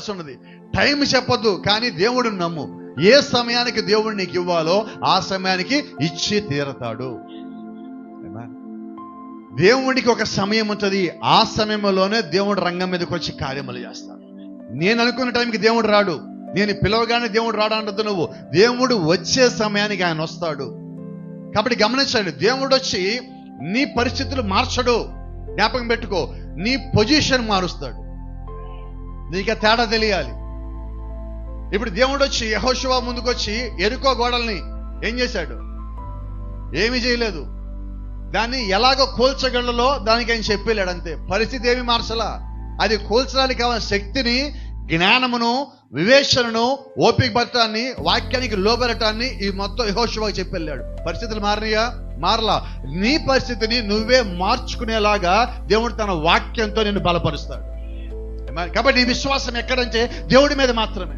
చెప్పాల్సి ఉన్నది. టైం చెప్పొద్దు, కానీ దేవుడిని నమ్ము. ఏ సమయానికి దేవుడు నీకు ఇవ్వాలో ఆ సమయానికి ఇచ్చి తీరతాడు. దేవుడికి ఒక సమయం ఉంటుంది, ఆ సమయంలోనే దేవుడు రంగం మీదకి వచ్చి కార్యములు చేస్తాడు. నేను అనుకున్న టైంకి దేవుడు రాడు, నేను పిలవగానే దేవుడు రాడు అంటదు నువ్వు. దేవుడు వచ్చే సమయానికి ఆయన వస్తాడు. కాబట్టి గమనించండి, దేవుడు వచ్చి నీ పరిస్థితులు మార్చడు. జ్ఞాపకం పెట్టుకో, నీ పొజిషన్ మారుస్తాడు. నీకు తేడా తెలియాలి. ఇప్పుడు దేవుడు వచ్చి యెహోషువ ముందుకు వచ్చి ఎరికో గోడల్ని ఏం చేశాడు? ఏమీ చేయలేదు. దాన్ని ఎలాగో కూల్చగలలో దానికి ఆయన చెప్పలేడు, అంతే. పరిస్థితి ఏమి మార్చలా. అది కూల్చడానికి కావాల్సిన శక్తిని, జ్ఞానమును, వివేచనను, ఓపిక పట్టాన్ని, వాక్యానికి లోబెరటాన్ని ఈ మొత్తం యెహోషువకి చెప్పెళ్ళాడు. పరిస్థితులు మారినాయా? మారలా. నీ పరిస్థితిని నువ్వే మార్చుకునేలాగా దేవుడు తన వాక్యంతో నిన్ను బలపరుస్తాడు. కాబట్టి నీ విశ్వాసం ఎక్కడంటే దేవుడి మీద మాత్రమే.